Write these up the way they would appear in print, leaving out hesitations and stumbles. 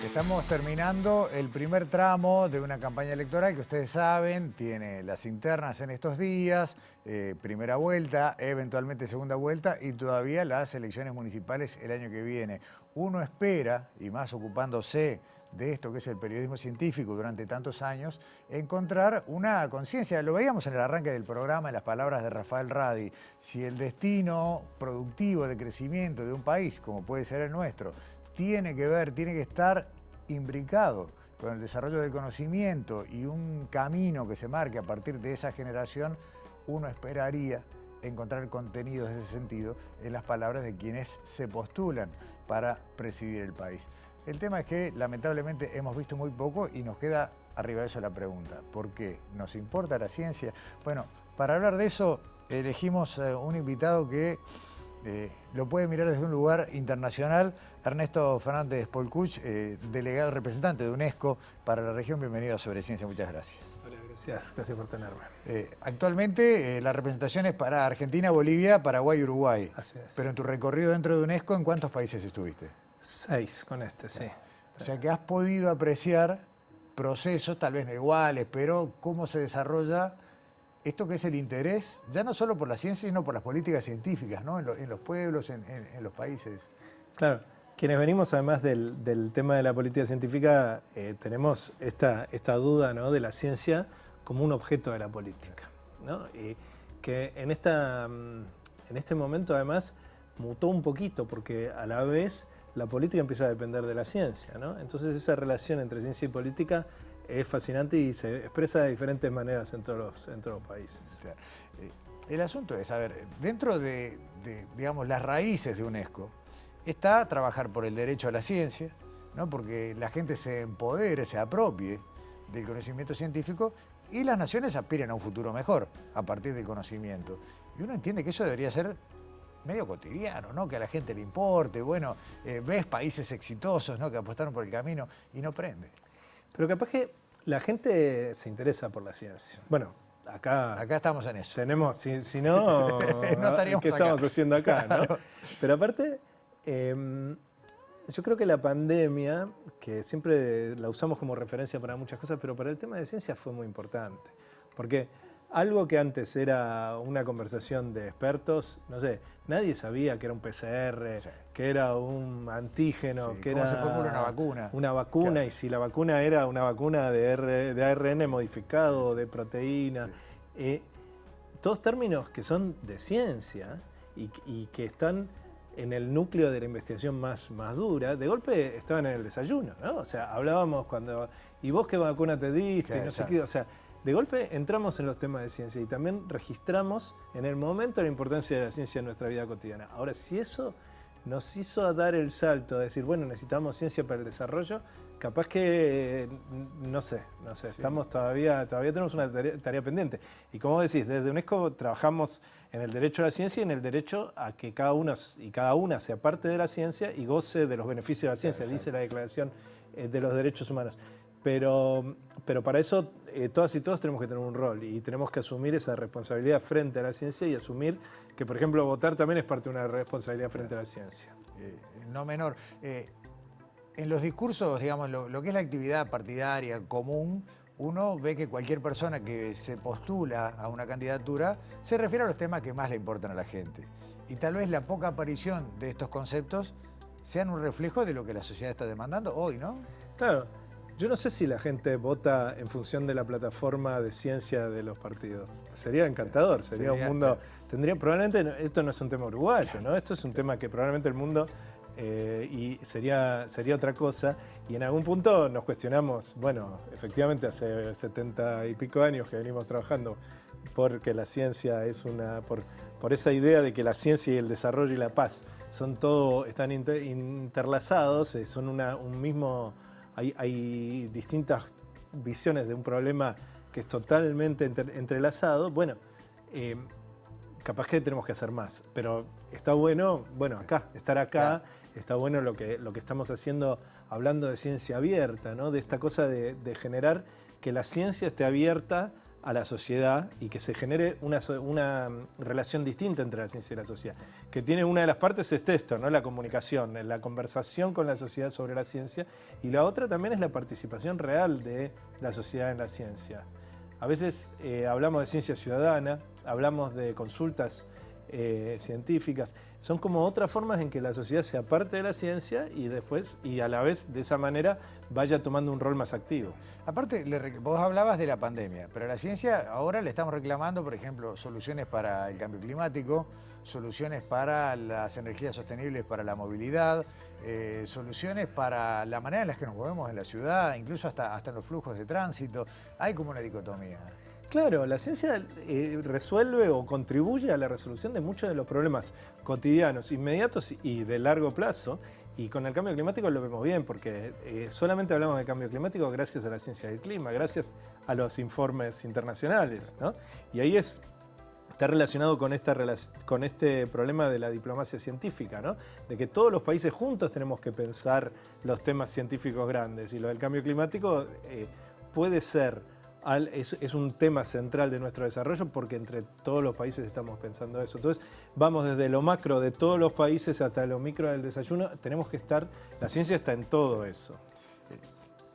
Estamos terminando el primer tramo de una campaña electoral que ustedes saben, tiene las internas en estos días, primera vuelta, eventualmente segunda vuelta y todavía las elecciones municipales el año que viene. Uno espera, y más ocupándose de esto que es el periodismo científico durante tantos años, encontrar una conciencia. Lo veíamos en el arranque del programa, en las palabras de Rafael Radi. Si el destino productivo de crecimiento de un país, como puede ser el nuestro, tiene que estar imbricado con el desarrollo del conocimiento y un camino que se marque a partir de esa generación, uno esperaría encontrar contenidos de ese sentido en las palabras de quienes se postulan para presidir el país. El tema es que lamentablemente hemos visto muy poco y nos queda arriba de eso la pregunta: ¿por qué? ¿Nos importa la ciencia? Bueno, para hablar de eso elegimos un invitado que lo puede mirar desde un lugar internacional. Ernesto Fernández Polcuch, delegado representante de UNESCO para la región. Bienvenido a Sobre Ciencia, muchas gracias. Hola, gracias por tenerme. Actualmente la representación es para Argentina, Bolivia, Paraguay y Uruguay. Así es. Pero en tu recorrido dentro de UNESCO, ¿en cuántos países estuviste? 6 con este, sí. O sea que has podido apreciar procesos, tal vez no iguales, pero cómo se desarrolla esto que es el interés, ya no solo por la ciencia, sino por las políticas científicas, ¿no? En los pueblos, en los países. Claro, quienes venimos además del tema de la política científica, tenemos esta duda, ¿no?, de la ciencia como un objeto de la política, ¿no? Y que en este momento además mutó un poquito, porque a la vez la política empieza a depender de la ciencia, ¿no? Entonces esa relación entre ciencia y política es fascinante y se expresa de diferentes maneras en todos los países. Claro. El asunto es, a ver, dentro de, digamos, las raíces de UNESCO está trabajar por el derecho a la ciencia, ¿no? Porque la gente se empodere, se apropie del conocimiento científico y las naciones aspiran a un futuro mejor a partir del conocimiento. Y uno entiende que eso debería ser medio cotidiano, ¿no? Que a la gente le importe. Bueno, ves países exitosos, ¿no?, que apostaron por el camino y no prende. Pero capaz que la gente se interesa por la ciencia. Bueno, acá estamos en eso. Tenemos, si no, no estaríamos ¿qué estamos acá haciendo acá, no? Claro. Pero aparte, yo creo que la pandemia, que siempre la usamos como referencia para muchas cosas, pero para el tema de ciencia fue muy importante. Porque algo que antes era una conversación de expertos, no sé, nadie sabía que era un PCR, sí, que era un antígeno, sí, que era... ¿Cómo se formula una vacuna? Una vacuna, claro. Y si la vacuna era una vacuna de ARN modificado, sí, de proteína. Sí. Todos términos que son de ciencia y que están en el núcleo de la investigación más dura, de golpe estaban en el desayuno, ¿no? O sea, hablábamos cuando... ¿Y vos qué vacuna te diste? Claro, no sé qué, o sea... De golpe entramos en los temas de ciencia y también registramos en el momento la importancia de la ciencia en nuestra vida cotidiana. Ahora, si eso nos hizo dar el salto de decir, bueno, necesitamos ciencia para el desarrollo, capaz que, no sé, sí, estamos todavía tenemos una tarea pendiente. Y como decís, desde UNESCO trabajamos en el derecho a la ciencia y en el derecho a que cada uno y cada una sea parte de la ciencia y goce de los beneficios de la ciencia, claro, dice la Declaración de los Derechos Humanos. Pero para eso todas y todos tenemos que tener un rol y tenemos que asumir esa responsabilidad frente a la ciencia y asumir que, por ejemplo, votar también es parte de una responsabilidad frente a la ciencia. No menor. En los discursos, digamos, lo que es la actividad partidaria común, uno ve que cualquier persona que se postula a una candidatura se refiere a los temas que más le importan a la gente. Y tal vez la poca aparición de estos conceptos sean un reflejo de lo que la sociedad está demandando hoy, ¿no? Claro. Yo no sé si la gente vota en función de la plataforma de ciencia de los partidos. Sería encantador, sería un mundo... Probablemente esto no es un tema uruguayo, ¿no? Esto es un tema que probablemente el mundo y sería otra cosa. Y en algún punto nos cuestionamos, bueno, efectivamente hace 70 y pico años que venimos trabajando porque la ciencia es por esa idea de que la ciencia y el desarrollo y la paz están interlazados, son un mismo... Hay distintas visiones de un problema que es totalmente entrelazado. Bueno, capaz que tenemos que hacer más, pero está bueno, estar acá, está bueno lo que estamos haciendo, hablando de ciencia abierta, ¿no? De esta cosa de generar que la ciencia esté abierta a la sociedad y que se genere una relación distinta entre la ciencia y la sociedad. Que tiene una de las partes es esto, ¿no? La comunicación, la conversación con la sociedad sobre la ciencia, y la otra también es la participación real de la sociedad en la ciencia. A veces hablamos de ciencia ciudadana, hablamos de consultas científicas. Son como otras formas en que la sociedad se aparte de la ciencia y después, y a la vez de esa manera, vaya tomando un rol más activo. Aparte, vos hablabas de la pandemia, pero a la ciencia ahora le estamos reclamando, por ejemplo, soluciones para el cambio climático, soluciones para las energías sostenibles para la movilidad, soluciones para la manera en la que nos movemos en la ciudad, incluso hasta en los flujos de tránsito. Hay como una dicotomía. Claro, la ciencia resuelve o contribuye a la resolución de muchos de los problemas cotidianos, inmediatos y de largo plazo. Y con el cambio climático lo vemos bien, porque solamente hablamos de cambio climático gracias a la ciencia del clima, gracias a los informes internacionales, ¿no? Y ahí está relacionado con este problema de la diplomacia científica, ¿no? De que todos los países juntos tenemos que pensar los temas científicos grandes. Y lo del cambio climático puede ser... Es un tema central de nuestro desarrollo porque entre todos los países estamos pensando eso. Entonces vamos desde lo macro de todos los países hasta lo micro del desayuno. Tenemos que estar, la ciencia está en todo eso.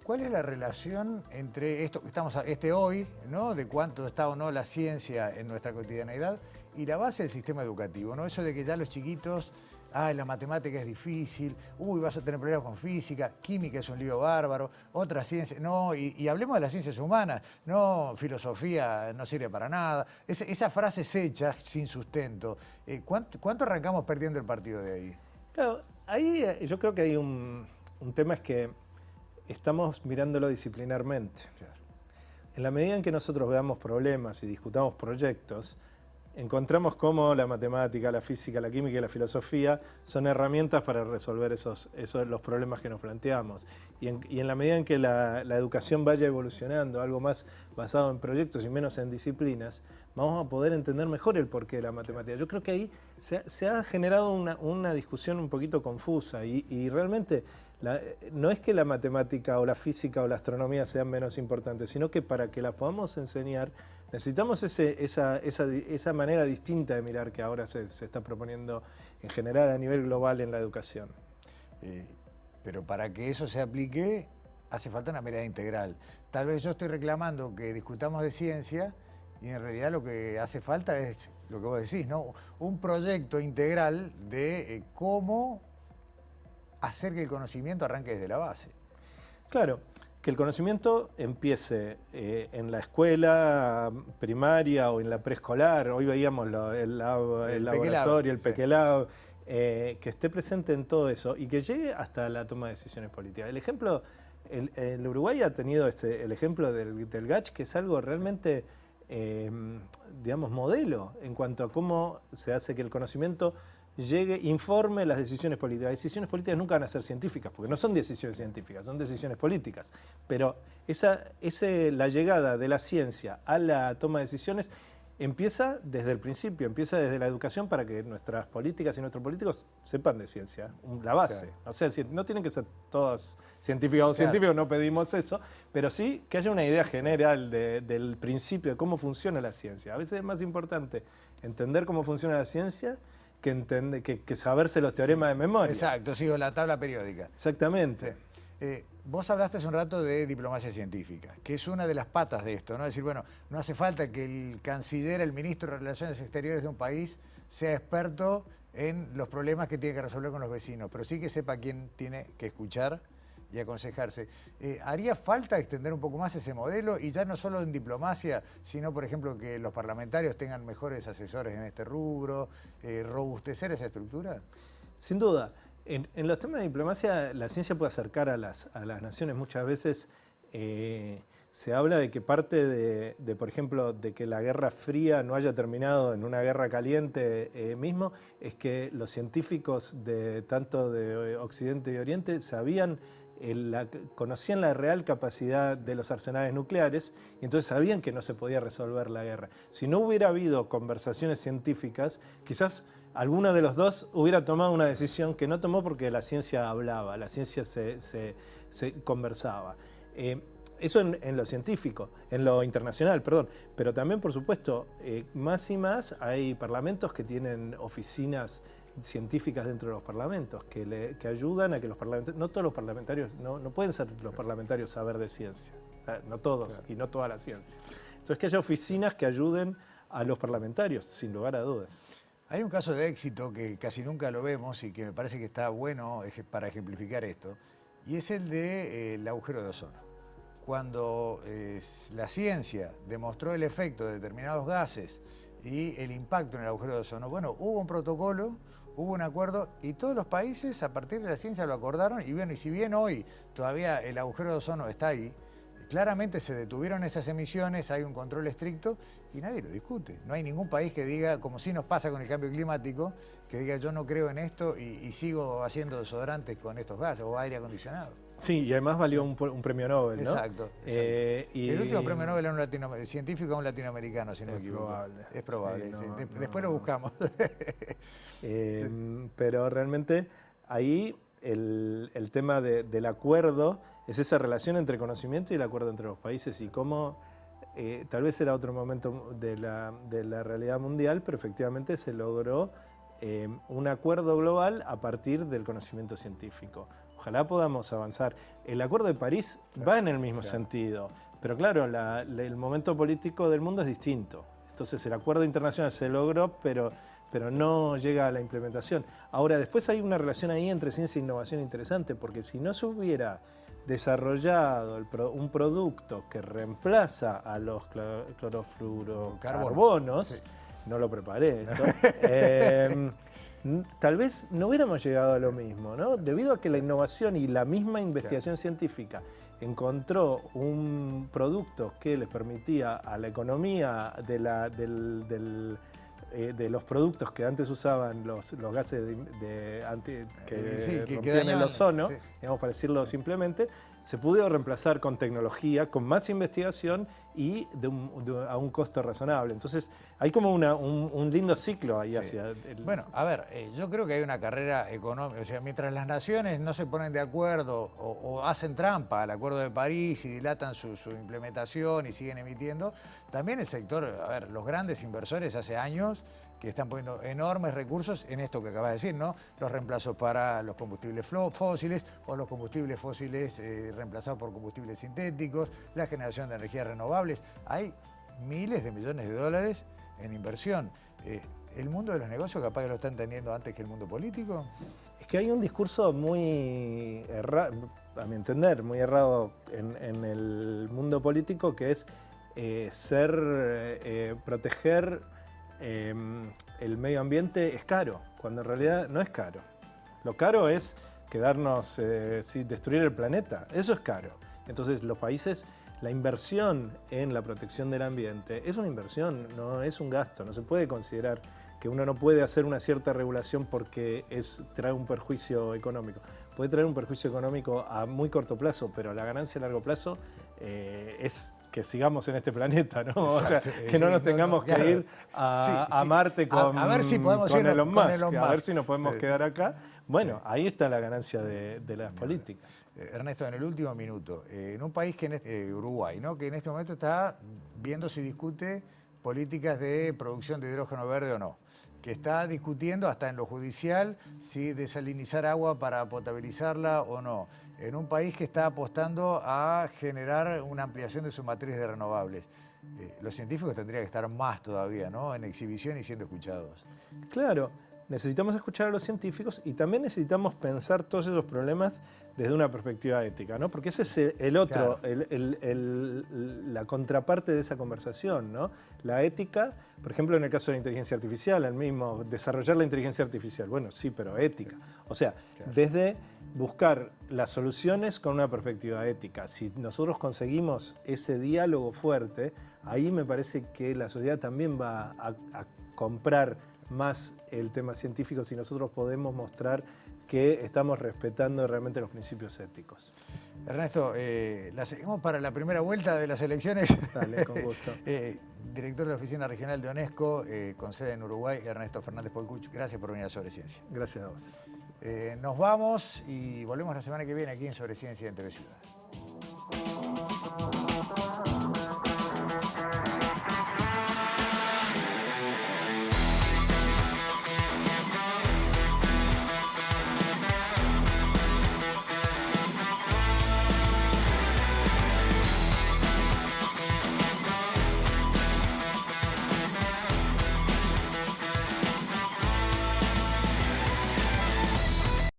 ¿Cuál es la relación entre esto que estamos hoy, ¿no? De cuánto está o no la ciencia en nuestra cotidianeidad y la base del sistema educativo, ¿no? Eso de que ya los chiquitos... la matemática es difícil, vas a tener problemas con física, química es un lío bárbaro, otra ciencia, no, y hablemos de las ciencias humanas, no, filosofía no sirve para nada. Esas frases hechas sin sustento, ¿cuánto arrancamos perdiendo el partido de ahí? Claro, ahí yo creo que hay un tema es que estamos mirándolo disciplinarmente. Claro. En la medida en que nosotros veamos problemas y discutamos proyectos, encontramos cómo la matemática, la física, la química y la filosofía son herramientas para resolver los problemas que nos planteamos. Y en la medida en que la educación vaya evolucionando, algo más basado en proyectos y menos en disciplinas, vamos a poder entender mejor el porqué de la matemática. Yo creo que ahí se ha generado una discusión un poquito confusa y realmente no es que la matemática o la física o la astronomía sean menos importantes, sino que para que las podamos enseñar necesitamos esa manera distinta de mirar que ahora se está proponiendo en general a nivel global en la educación. Pero para que eso se aplique hace falta una mirada integral. Tal vez yo estoy reclamando que discutamos de ciencia y en realidad lo que hace falta es lo que vos decís, ¿no? Un proyecto integral de cómo hacer que el conocimiento arranque desde la base. Claro. Que el conocimiento empiece en la escuela primaria o en la preescolar. Hoy veíamos el laboratorio, el Pequelab, que esté presente en todo eso y que llegue hasta la toma de decisiones políticas. El ejemplo, el Uruguay ha tenido el ejemplo del GACH, que es algo realmente, digamos, modelo en cuanto a cómo se hace que el conocimiento informe las decisiones políticas. Las decisiones políticas nunca van a ser científicas, porque no son decisiones científicas, son decisiones políticas. Pero la llegada de la ciencia a la toma de decisiones empieza desde el principio, empieza desde la educación para que nuestras políticas y nuestros políticos sepan de ciencia, la base. Claro. O sea, no tienen que ser todas científicas o científicos, no pedimos eso, pero sí que haya una idea general del principio de cómo funciona la ciencia. A veces es más importante entender cómo funciona la ciencia que saberse los teoremas de memoria. Exacto, sí, o la tabla periódica. Exactamente. Sí. Vos hablaste hace un rato de diplomacia científica, que es una de las patas de esto, ¿no? Es decir, bueno, no hace falta que el canciller, el ministro de Relaciones Exteriores de un país sea experto en los problemas que tiene que resolver con los vecinos, pero sí que sepa quién tiene que escuchar y aconsejarse. ¿Haría falta extender un poco más ese modelo y ya no solo en diplomacia, sino, por ejemplo, que los parlamentarios tengan mejores asesores en este rubro, robustecer esa estructura? Sin duda. En los temas de diplomacia, la ciencia puede acercar a las naciones. Muchas veces se habla de que parte de, por ejemplo, de que la Guerra Fría no haya terminado en una guerra caliente mismo, es que los científicos tanto de Occidente y Oriente conocían la real capacidad de los arsenales nucleares y entonces sabían que no se podía resolver la guerra. Si no hubiera habido conversaciones científicas, quizás alguno de los dos hubiera tomado una decisión que no tomó porque la ciencia hablaba, la ciencia se conversaba. Eso en lo científico, en lo internacional, perdón. Pero también, por supuesto, más y más hay parlamentos que tienen oficinas científicas dentro de los parlamentos que ayudan a que los parlamentarios, no todos los parlamentarios, no pueden ser los parlamentarios saber de ciencia, no todos, claro, y no toda la ciencia. Entonces que haya oficinas que ayuden a los parlamentarios, sin lugar a dudas. Hay un caso de éxito que casi nunca lo vemos y que me parece que está bueno para ejemplificar esto, y es el del agujero de ozono. Cuando la ciencia demostró el efecto de determinados gases y el impacto en el agujero de ozono, bueno, hubo un protocolo, hubo un acuerdo y todos los países a partir de la ciencia lo acordaron y bueno, y si bien hoy todavía el agujero de ozono está ahí, claramente se detuvieron esas emisiones, hay un control estricto y nadie lo discute. No hay ningún país que diga, como sí nos pasa con el cambio climático, que diga yo no creo en esto y sigo haciendo desodorantes con estos gases o aire acondicionado. Sí, y además valió un premio Nobel, ¿no? Exacto. El último premio Nobel era un científico a un latinoamericano, si no me equivoco. Es probable. Sí, después lo buscamos. Pero realmente ahí el tema del acuerdo es esa relación entre conocimiento y el acuerdo entre los países y cómo tal vez era otro momento de la realidad mundial, pero efectivamente se logró un acuerdo global a partir del conocimiento científico. Ojalá podamos avanzar. El Acuerdo de París va en el mismo sentido, pero claro, el momento político del mundo es distinto. Entonces el acuerdo internacional se logró, pero no llega a la implementación. Ahora, después hay una relación ahí entre ciencia e innovación interesante, porque si no se hubiera desarrollado un producto que reemplaza a los clorofluorocarbonos, sí, no lo preparé esto, tal vez no hubiéramos llegado a lo mismo, ¿no? Debido a que la innovación y la misma investigación científica encontró un producto que les permitía a la economía de los productos que antes usaban los gases que rompían el ozono, sí, digamos, para decirlo simplemente, se pudo reemplazar con tecnología, con más investigación y a un costo razonable. Entonces hay como un lindo ciclo ahí hacia... Bueno, a ver, yo creo que hay una carrera económica, o sea, mientras las naciones no se ponen de acuerdo o hacen trampa al Acuerdo de París y dilatan su implementación y siguen emitiendo, también el sector, a ver, los grandes inversores hace años que están poniendo enormes recursos en esto que acabas de decir, ¿no? Los reemplazos para los combustibles fósiles o los combustibles fósiles reemplazados por combustibles sintéticos, la generación de energías renovables. Hay miles de millones de dólares en inversión. ¿El mundo de los negocios capaz que lo está entendiendo antes que el mundo político? Es que hay un discurso muy errado, a mi entender, muy errado en el mundo político, que es proteger el medio ambiente es caro, cuando en realidad no es caro. Lo caro es quedarnos, destruir el planeta, eso es caro. Entonces los países, la inversión en la protección del ambiente es una inversión, no es un gasto. No se puede considerar que uno no puede hacer una cierta regulación porque trae un perjuicio económico. Puede traer un perjuicio económico a muy corto plazo, pero la ganancia a largo plazo es que sigamos en este planeta, ¿no? Exacto. O sea, que no nos tengamos que ir a Marte con Elon Musk, a ver si nos podemos quedar acá. Bueno, ahí está la ganancia de las políticas. Ernesto, en el último minuto, en un país Uruguay, ¿no? Que en este momento está viendo si discute políticas de producción de hidrógeno verde o no, que está discutiendo hasta en lo judicial si desalinizar agua para potabilizarla o no, en un país que está apostando a generar una ampliación de su matriz de renovables. Los científicos tendrían que estar más todavía, ¿no? En exhibición y siendo escuchados. Claro, necesitamos escuchar a los científicos y también necesitamos pensar todos esos problemas desde una perspectiva ética, ¿no? Porque ese es el otro, claro, la contraparte de esa conversación, ¿no? La ética, por ejemplo, en el caso de la inteligencia artificial, el mismo, desarrollar la inteligencia artificial, bueno, sí, pero ética. O sea, claro, desde buscar las soluciones con una perspectiva ética. Si nosotros conseguimos ese diálogo fuerte, ahí me parece que la sociedad también va a comprar más el tema científico si nosotros podemos mostrar que estamos respetando realmente los principios éticos. Ernesto, la seguimos para la primera vuelta de las elecciones. Dale, con gusto. Director de la Oficina Regional de UNESCO, con sede en Uruguay, Ernesto Fernández Polcuch, gracias por venir a Sobre Ciencia. Gracias a vos. Nos vamos y volvemos la semana que viene aquí en Sobre Ciencia en TV Ciudad.